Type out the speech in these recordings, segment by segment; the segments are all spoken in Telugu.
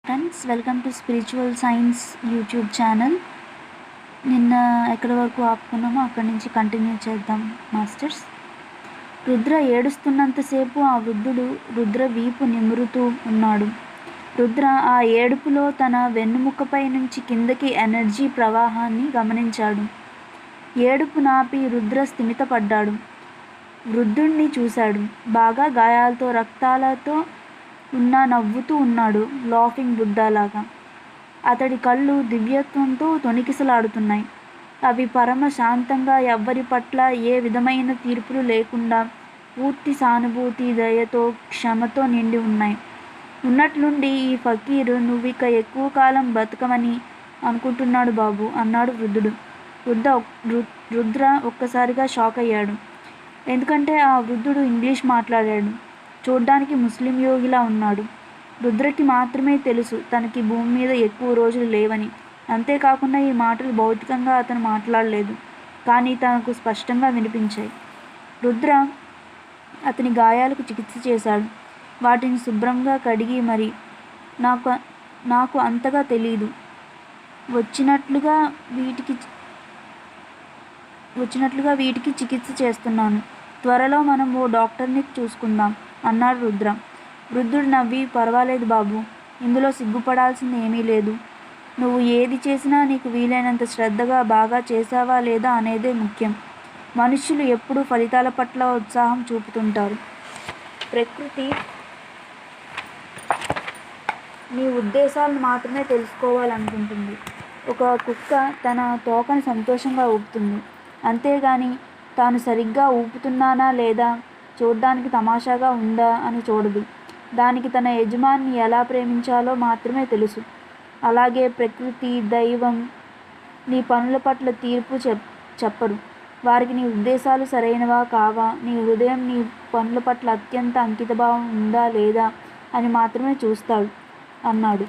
Friends, welcome to spiritual science YouTube channel. నిన్న ఎక్కడి వరకు ఆపుకున్నామో అక్కడి నుంచి కంటిన్యూ చేద్దాం మాస్టర్స్. రుద్ర ఏడుస్తున్నంతసేపు ఆ వృద్ధుడు రుద్ర వీపు నిమురుతూ ఉన్నాడు. రుద్ర ఆ ఏడుపులో తన వెన్నుముకపై నుంచి కిందకి ఎనర్జీ ప్రవాహాన్ని గమనించాడు. ఏడుపు నాపి రుద్ర స్థిమితపడ్డాడు. వృద్ధుణ్ణి చూశాడు. బాగా గాయాలతో రక్తాలతో నవ్వుతూ ఉన్నాడు, లాఫింగ్ బుడ్డాలాగా. అతడి కళ్ళు దివ్యత్వంతో తొణికిసలాడుతున్నాయి. అవి పరమ శాంతంగా, ఎవ్వరి పట్ల ఏ విధమైన తీర్పులు లేకుండా పూర్తి సానుభూతి, దయతో, క్షమతో నిండి ఉన్నాయి. ఉన్నట్లుండి ఈ ఫకీరు నువ్విక ఎక్కువ కాలం బతకమని అనుకుంటున్నాడు బాబు అన్నాడు వృద్ధుడు. రుద్ర ఒక్కసారిగా షాక్ అయ్యాడు. ఎందుకంటే ఆ వృద్ధుడు ఇంగ్లీష్ మాట్లాడాడు. చూడ్డానికి ముస్లిం యోగిలా ఉన్నాడు. రుద్రకి మాత్రమే తెలుసు తనకి భూమి మీద ఎక్కువ రోజులు లేవని. అంతేకాకుండా ఈ మాటలు భౌతికంగా అతను మాట్లాడలేదు, కానీ తనకు స్పష్టంగా వినిపించాయి. రుద్ర అతని గాయాలకు చికిత్స చేశాడు. వాటిని శుభ్రంగా కడిగి మరి నాకు అంతగా తెలీదు, వచ్చినట్లుగా వీటికి చికిత్స చేస్తున్నాను. త్వరలో మనం ఓ డాక్టర్ని చూసుకుందాం అన్నాడు రుద్ర. వృద్ధుడు నవ్వి, పర్వాలేదు బాబు, ఇందులో సిగ్గుపడాల్సింది ఏమీ లేదు. నువ్వు ఏది చేసినా నీకు వీలైనంత శ్రద్ధగా బాగా చేశావా లేదా అనేదే ముఖ్యం. మనుష్యులు ఎప్పుడూ ఫలితాల పట్ల ఉత్సాహం చూపుతుంటారు. ప్రకృతి నీ ఉద్దేశాలను మాత్రమే తెలుసుకోవాలనుకుంటుంది. ఒక కుక్క తన తోకను సంతోషంగా ఊపుతుంది, అంతేగాని తాను సరిగ్గా ఊపుతున్నానా లేదా, చూడ్డానికి తమాషాగా ఉందా అని చూడదు. దానికి తన యజమానిని ఎలా ప్రేమించాలో మాత్రమే తెలుసు. అలాగే ప్రకృతి, దైవం నీ పనుల పట్ల తీర్పు చెప్పరు. వారికి నీ ఉద్దేశాలు సరైనవా కావా, నీ హృదయం నీ పనుల పట్ల అత్యంత అంకితభావం ఉందా లేదా అని మాత్రమే చూస్తాడు అన్నాడు.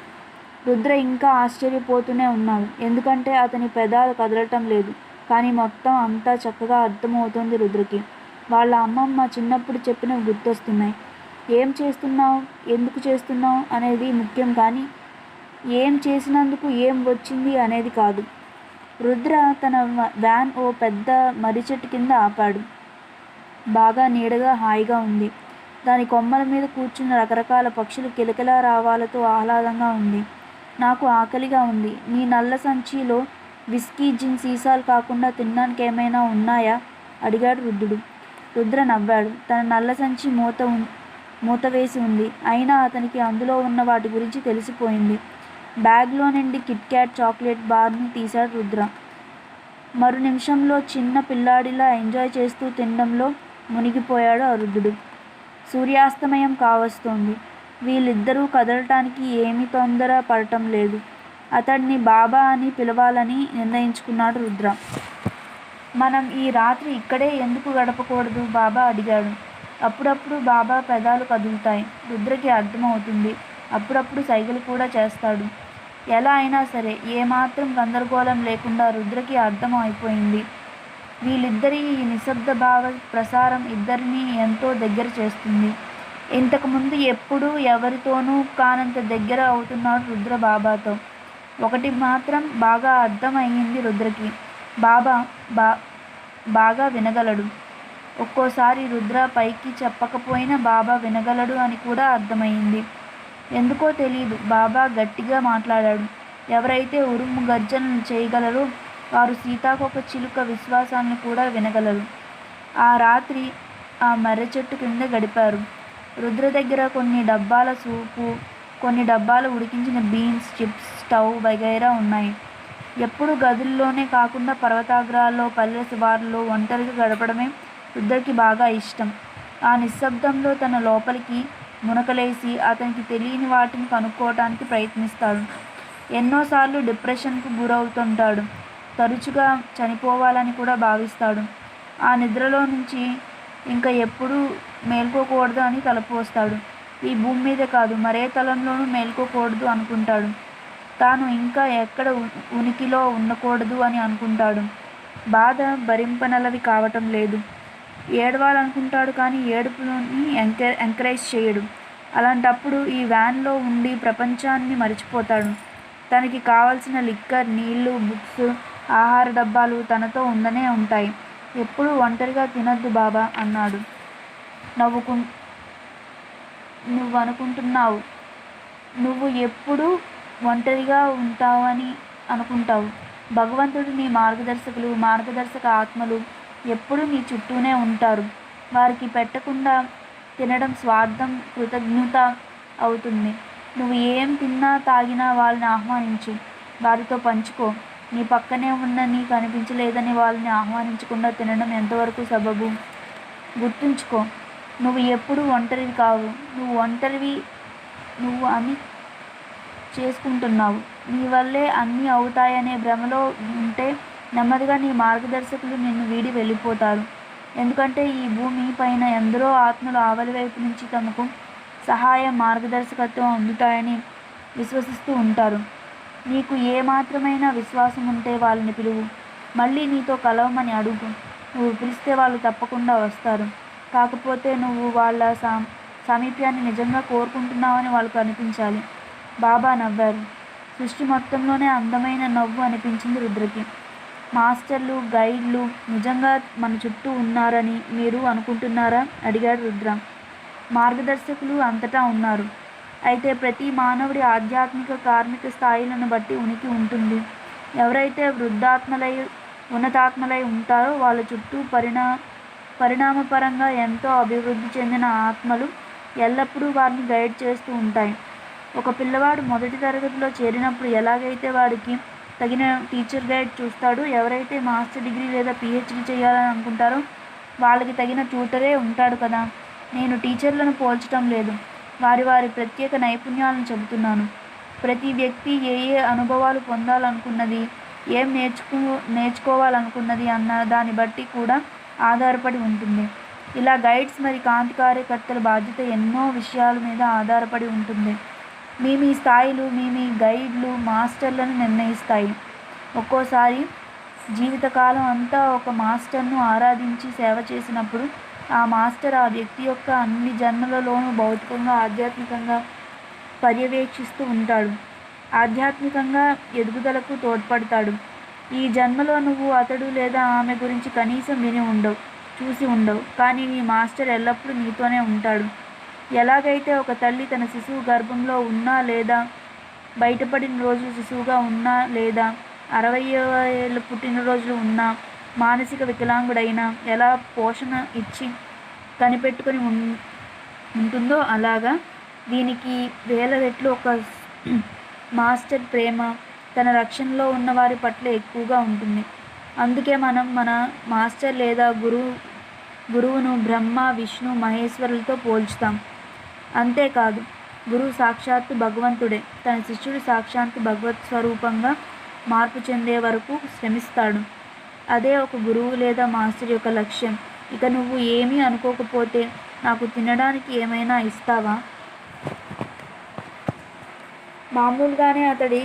రుద్ర ఇంకా ఆశ్చర్యపోతూనే ఉన్నాడు, ఎందుకంటే అతని పెదాలు కదలటం లేదు. కానీ మొత్తం అంతా చక్కగా అర్థమవుతోంది రుద్రకి. వాళ్ళ అమ్మమ్మ చిన్నప్పుడు చెప్పినవి గుర్తొస్తున్నాయి. ఏం చేస్తున్నావు, ఎందుకు చేస్తున్నావు అనేది ముఖ్యం, కానీ ఏం చేసినందుకు ఏం వచ్చింది అనేది కాదు. రుద్ర తన వ్యాన్ ఓ పెద్ద మర్రి చెట్టు కింద ఆపాడు. బాగా నీడగా హాయిగా ఉంది. దాని కొమ్మల మీద కూర్చున్న రకరకాల పక్షులు కిలకిలా రావాలతో ఆహ్లాదంగా ఉంది. నాకు ఆకలిగా ఉంది. నీ నల్ల సంచిలో విస్కీ, జిన్ సీసాలు కాకుండా తినడానికి ఏమైనా ఉన్నాయా అడిగాడు వృద్ధుడు. రుద్ర నవ్వాడు. తన నల్ల సంచి మూత వేసి ఉంది. అయినా అతనికి అందులో ఉన్న వాటి గురించి తెలిసిపోయింది. బ్యాగ్లో నుండి కిట్ క్యాట్ చాక్లెట్ బార్ని తీశాడు రుద్ర. మరు నిమిషంలో చిన్న పిల్లాడిలా ఎంజాయ్ చేస్తూ తినడంలో మునిగిపోయాడు ఆ వృద్ధుడు. సూర్యాస్తమయం కావస్తోంది. వీళ్ళిద్దరూ కదలటానికి ఏమీ తొందర పడటం లేదు. అతడిని బాబా అని పిలవాలని నిర్ణయించుకున్నాడు రుద్ర. మనం ఈ రాత్రి ఇక్కడే ఎందుకు గడపకూడదు బాబా అడిగాడు. అప్పుడప్పుడు బాబా పెదాలు కదులుతాయి. రుద్రకి అర్థమవుతుంది. అప్పుడప్పుడు సైగలు కూడా చేస్తాడు. ఎలా అయినా సరే ఏమాత్రం గందరగోళం లేకుండా రుద్రకి అర్థం అయిపోయింది. వీళ్ళిద్దరి ఈ నిశ్శబ్ద భావ ప్రసారం ఇద్దరిని ఎంతో దగ్గర చేస్తుంది. ఇంతకుముందు ఎప్పుడూ ఎవరితోనూ కానంత దగ్గర అవుతున్నాడు రుద్ర బాబాతో. ఒకటి మాత్రం బాగా అర్థం అయ్యింది రుద్రకి, బాబా బాగా వినగలడు. ఒక్కోసారి రుద్ర పైకి చెప్పకపోయినా బాబా వినగలడు అని కూడా అర్థమైంది. ఎందుకో తెలీదు, బాబా గట్టిగా మాట్లాడాడు. ఎవరైతే ఉరుము గర్జనలు చేయగలరో వారు సీతాకొక చిలుక విశ్వాసాలను కూడా వినగలరు. ఆ రాత్రి ఆ మర్రి చెట్టు కింద గడిపారు. రుద్ర దగ్గర కొన్ని డబ్బాల సూపు, కొన్ని డబ్బాలు ఉడికించిన బీన్స్, చిప్స్, స్టవ్ వగైరా ఉన్నాయి. ఎప్పుడు గదుల్లోనే కాకుండా పర్వతాగ్రాల్లో, పల్లె శివార్లలో ఒంటరిగా గడపడమే రుద్రకి బాగా ఇష్టం. ఆ నిశ్శబ్దంలో తన లోపలికి మునకలేసి అతనికి తెలియని వాటిని కనుక్కోవటానికి ప్రయత్నిస్తాడు. ఎన్నోసార్లు డిప్రెషన్కు గురవుతుంటాడు. తరచుగా చనిపోవాలని కూడా భావిస్తాడు. ఆ నిద్రలో నుంచి ఇంకా ఎప్పుడూ మేల్కోకూడదు అని తలపోస్తాడు. ఈ భూమి మీద కాదు, మరే తలంలోనూ మేల్కోకూడదు అనుకుంటాడు. తాను ఇంకా ఎక్కడ ఉనికిలో ఉండకూడదు అని అనుకుంటాడు. బాధ భరింపనలవి కావటం లేదు. ఏడవాలనుకుంటాడు, కానీ ఏడుపుని ఎంకరేజ్ చేయడు. అలాంటప్పుడు ఈ వ్యాన్లో ఉండి ప్రపంచాన్ని మరిచిపోతాడు. తనకి కావలసిన లిక్కర్, నీళ్లు, బుక్స్, ఆహార డబ్బాలు తనతో ఉండనే ఉంటాయి. ఎప్పుడూ ఒంటరిగా తినొద్దు బాబా అన్నాడు. నువ్వనుకుంటున్నావు, నువ్వు ఎప్పుడూ ఒంటరిగా ఉంటావని అనుకుంటావు. భగవంతుడు నీ మార్గదర్శక ఆత్మలు ఎప్పుడూ నీ చుట్టూనే ఉంటారు. వారికి పెట్టకుండా తినడం స్వార్థం, కృతజ్ఞత అవుతుంది. నువ్వు ఏం తిన్నా తాగినా వాళ్ళని ఆహ్వానించు, వారితో పంచుకో. నీ పక్కనే ఉన్న నీకు అనిపించలేదని వాళ్ళని ఆహ్వానించకుండా తినడం ఎంతవరకు సబబు? గుర్తుంచుకో, నువ్వు ఎప్పుడూ ఒంటరివి కావు. నువ్వు అని చేసుకుంటున్నావు. నీ వల్లే అన్నీ అవుతాయనే భ్రమలో ఉంటే నెమ్మదిగా నీ మార్గదర్శకులు నిన్ను వీడి వెళ్ళిపోతారు. ఎందుకంటే ఈ భూమి పైన ఎందరో ఆత్మలు ఆవలి వైపు నుంచి తమకు సహాయం, మార్గదర్శకత్వం అందుతాయని విశ్వసిస్తూ ఉంటారు. నీకు ఏమాత్రమైన విశ్వాసం ఉంటే వాళ్ళని పిలువు. మళ్ళీ నీతో కలవమని అడుగు. నువ్వు పిలిస్తే వాళ్ళు తప్పకుండా వస్తారు. కాకపోతే నువ్వు వాళ్ళ సామీప్యాన్ని నిజంగా కోరుకుంటున్నావని వాళ్ళకు అనిపించాలి. బాబా నవ్వారు. సృష్టి మొత్తంలోనే అందమైన నవ్వు అనిపించింది రుద్రకి. మాస్టర్లు, గైడ్లు నిజంగా మన చుట్టూ ఉన్నారని మీరు అనుకుంటున్నారా? అడిగాడు రుద్ర. మార్గదర్శకులు అంతటా ఉన్నారు. అయితే ప్రతి మానవుడి ఆధ్యాత్మిక, కార్మిక స్థాయిలను బట్టి ఉనికి ఉంటుంది. ఎవరైతే ఉన్నతాత్మలై ఉంటారో వాళ్ళ చుట్టూ పరిణామపరంగా ఎంతో అభివృద్ధి చెందిన ఆత్మలు ఎల్లప్పుడూ వారిని గైడ్ చేస్తూ ఉంటాయి. ఒక పిల్లవాడు మొదటి తరగతిలో చేరినప్పుడు ఎలాగైతే వాడికి తగిన టీచర్ గైడ్ చూస్తాడో, ఎవరైతే మాస్టర్ డిగ్రీ లేదా పిహెచ్డి చేయాలని అనుకుంటారో వాళ్ళకి తగిన ట్యూటరే ఉంటాడు కదా. నేను టీచర్లను పోల్చడం లేదు, వారి ప్రత్యేక నైపుణ్యాలను చెబుతున్నాను. ప్రతి వ్యక్తి ఏ అనుభవాలు పొందాలనుకున్నది, ఏం నేర్చుకోవాలనుకున్నది అన్న దాన్ని బట్టి కూడా ఆధారపడి ఉంటుంది. ఇలా గైడ్స్ మరి కాంతి కార్యకర్తల బాధ్యత ఎన్నో విషయాల మీద ఆధారపడి ఉంటుంది. మీ స్థాయిలు మీ గైడ్లు, మాస్టర్లను నిర్ణయిస్తాయి. ఒక్కోసారి జీవితకాలం అంతా ఒక మాస్టర్ను ఆరాధించి సేవ చేసినప్పుడు ఆ మాస్టర్ ఆ వ్యక్తి యొక్క అన్ని జన్మలలోనూ భౌతికంగా, ఆధ్యాత్మికంగా పర్యవేక్షిస్తూ ఉంటాడు. ఆధ్యాత్మికంగా ఎదుగుదలకు తోడ్పడతాడు. ఈ జన్మలో నువ్వు అతడు లేదా ఆమె గురించి కనీసం చూసి ఉండవు. కానీ నీ మాస్టర్ ఎల్లప్పుడూ నీతోనే ఉంటాడు. ఎలాగైతే ఒక తల్లి తన శిశువు గర్భంలో ఉన్నా లేదా బయటపడిన రోజులు శిశువుగా ఉన్నా లేదా 60వ ఏళ్ళ పుట్టినరోజులు ఉన్నా మానసిక వికలాంగుడైనా ఎలా పోషణ ఇచ్చి కనిపెట్టుకొని ఉంటుందో అలాగా దీనికి వేల రెట్లు ఒక మాస్టర్ ప్రేమ తన రక్షణలో ఉన్న వారి పట్ల ఎక్కువగా ఉంటుంది. అందుకే మనం మన మాస్టర్ లేదా గురువును బ్రహ్మ, విష్ణు, మహేశ్వరులతో పోల్చుతాం. అంతేకాదు, గురువు సాక్షాత్తు భగవంతుడే. తన శిష్యుడు సాక్షాత్తు భగవత్ స్వరూపంగా మార్పు చెందే వరకు శ్రమిస్తాడు. అదే ఒక గురువు లేదా మాస్టర్ యొక్క లక్ష్యం. ఇక నువ్వు ఏమీ అనుకోకపోతే నాకు తినడానికి ఏమైనా ఇస్తావా? మామూలుగానే అతడి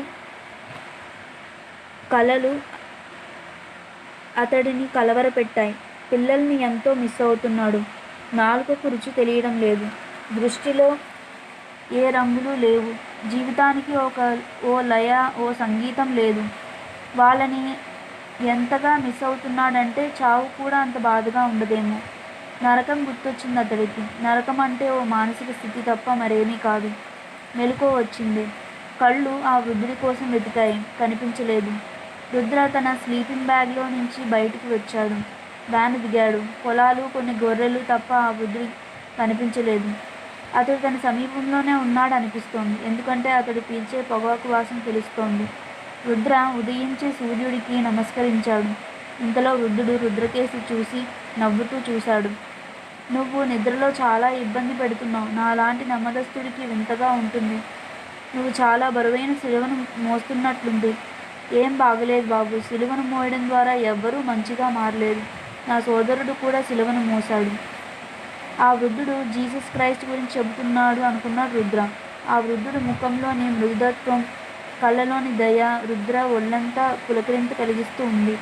కలలు అతడిని కలవరపెట్టాయి. పిల్లల్ని ఎంతో మిస్ అవుతున్నాడు. నాలుకకు రుచి తెలియడం లేదు. దృష్టిలో ఏ రంగులు లేవు. జీవితానికి ఓ లయ, ఓ సంగీతం లేదు. వాళ్ళని ఎంతగా మిస్ అవుతున్నాడంటే చావు కూడా అంత బాధగా ఉండదేమో. నరకం గుర్తొచ్చింది అతడికి. నరకం అంటే ఓ మానసిక స్థితి తప్ప మరేమీ కాదు. మెలకువ వచ్చింది. కళ్ళు ఆ వృద్ధుడి కోసం వెతికాయి, కనిపించలేదు. రుద్ర తన స్లీపింగ్ బ్యాగ్లో నుంచి బయటికి వచ్చాడు. వ్యాన్ దిగాడు. పొలాలు, కొన్ని గొర్రెలు తప్ప ఆ వృద్ధుడి కనిపించలేదు. అతడు తన సమీపంలోనే ఉన్నాడు అనిపిస్తోంది. ఎందుకంటే అతడు పీల్చే పొగాకు వాసన తెలుస్తోంది. రుద్ర ఉదయించే సూర్యుడికి నమస్కరించాడు. ఇంతలో వృద్ధుడు రుద్రకేసి చూసి నవ్వుతూ చూశాడు. నువ్వు నిద్రలో చాలా ఇబ్బంది పెడుతున్నావు. నాలాంటి నెమ్మదస్తుడికి వింతగా ఉంటుంది. నువ్వు చాలా బరువైన సిలువను మోస్తున్నట్లుంది. ఏం బాగలేదు బాబు. సిలువను మోయడం ద్వారా ఎవ్వరూ మంచిగా మారలేదు. నా సోదరుడు కూడా సిలువను మోశాడు. ఆ వృద్ధుడు జీసస్ క్రైస్ట్ గురించి చెబుతున్నాడు అనుకున్నాడు రుద్ర. ఆ వృద్ధుడు ముఖంలోని మృదుత్వం, కళ్ళలోని దయ రుద్ర ఒళ్ళంతా పులకరింత కలిగిస్తూ ఉంది.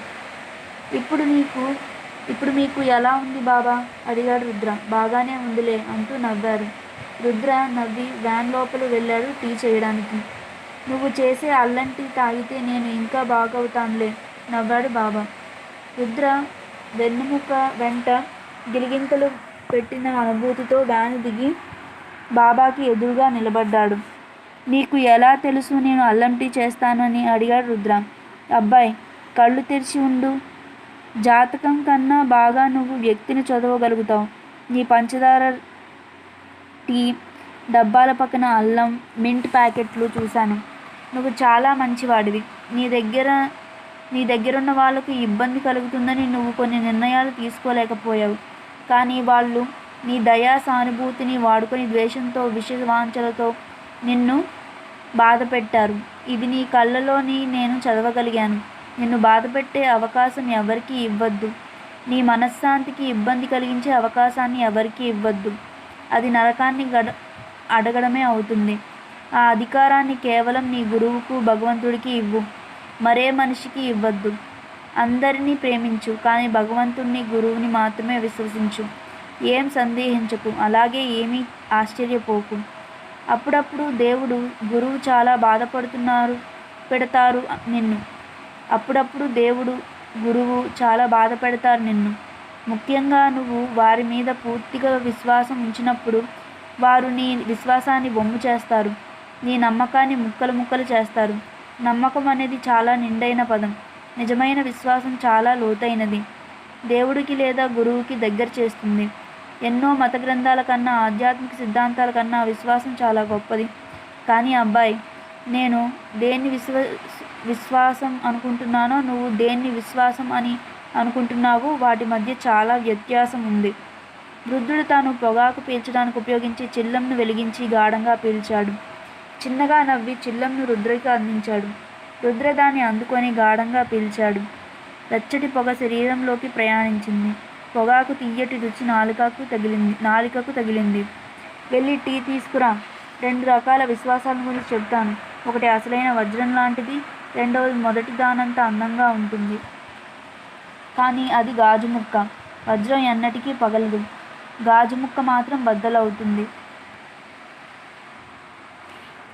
ఇప్పుడు మీకు ఎలా ఉంది బాబా? అడిగాడు రుద్ర. బాగానే ఉందిలే అంటూ నవ్వారు. రుద్ర నవ్వి వ్యాన్ లోపల వెళ్ళాడు టీ చేయడానికి. నువ్వు చేసే అల్లం టీ తాగితే నేను ఇంకా బాగవుతానులే నవ్వాడు బాబా. రుద్ర వెన్నుముక వెంట గిలిగింతలు పెట్టిన అనుభూతితో వ్యాను దిగి బాబాకి ఎదురుగా నిలబడ్డాడు. నీకు ఎలా తెలుసు నేను అల్లం టీ చేస్తానని అడిగాడు రుద్ర. అబ్బాయి కళ్ళు తెరిచి ఉండు. జాతకం కన్నా బాగా నువ్వు వ్యక్తిని చదవగలుగుతావు. నీ పంచదార టీ డబ్బాల పక్కన అల్లం మింట్ ప్యాకెట్లు చూశాను. నువ్వు చాలా మంచివాడివి. నీ దగ్గరున్న వాళ్ళకు ఇబ్బంది కలుగుతుందని నువ్వు కొన్ని నిర్ణయాలు తీసుకోలేకపోయావు. కానీ వాళ్ళు నీ దయా సానుభూతిని వాడుకొని ద్వేషంతో విషవాంఛలతో నిన్ను బాధ పెట్టారు. ఇది నీ కళ్ళలోని నేను చదవగలిగాను. నిన్ను బాధపెట్టే అవకాశం ఎవరికీ ఇవ్వద్దు. నీ మనశ్శాంతికి ఇబ్బంది కలిగించే అవకాశాన్ని ఎవరికీ ఇవ్వద్దు. అది నరకాన్ని అడగడమే అవుతుంది. ఆ అధికారాన్ని కేవలం నీ గురువుకు భగవంతుడికి ఇవ్వు. మరే మనిషికి ఇవ్వద్దు. అందరినీ ప్రేమించు, కానీ భగవంతుడిని గురువుని మాత్రమే విశ్వసించు. ఏం సందేహించకు, అలాగే ఏమీ ఆశ్చర్యపోకు. అప్పుడప్పుడు దేవుడు గురువు చాలా పెడతారు నిన్ను. అప్పుడప్పుడు దేవుడు గురువు చాలా బాధ పెడతారు నిన్ను. ముఖ్యంగా నువ్వు వారి మీద పూర్తిగా విశ్వాసం ఉంచినప్పుడు వారు నీ విశ్వాసాన్ని వమ్ము చేస్తారు. నీ నమ్మకాన్ని ముక్కలు ముక్కలు చేస్తారు. నమ్మకం అనేది చాలా నిండైన పదం. నిజమైన విశ్వాసం చాలా లోతైనది. దేవుడికి లేదా గురువుకి దగ్గర చేస్తుంది. ఎన్నో మత గ్రంథాల కన్నా, ఆధ్యాత్మిక సిద్ధాంతాల కన్నా విశ్వాసం చాలా గొప్పది. కానీ అబ్బాయి, నేను దేన్ని విశ్వాసం అనుకుంటున్నానో నువ్వు దేన్ని విశ్వాసం అని అనుకుంటున్నావు, వాటి మధ్య చాలా వ్యత్యాసం ఉంది. వృద్ధుడు తాను పొగాకు పీల్చడానికి ఉపయోగించి చిల్లంను వెలిగించి గాఢంగా పీల్చాడు. చిన్నగా నవ్వి చిల్లంను రుద్రకి అందించాడు. రుద్ర దాన్ని అందుకొని గాఢంగా పీల్చాడు. వెచ్చటి పొగ శరీరంలోకి ప్రయాణించింది. పొగాకు తీయటి రుచి నాలికకు తగిలింది. వెళ్ళి టీ తీసుకురా. 2 రకాల విశ్వాసాల గురించి చెప్తాను. ఒకటి అసలైన వజ్రం లాంటిది, రెండవది మొదటి దానంత అందంగా ఉంటుంది, కానీ అది గాజు ముక్క. వజ్రం ఎన్నటికీ పగలదు, గాజు ముక్క మాత్రం బద్దలవుతుంది.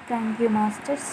Thank you masters.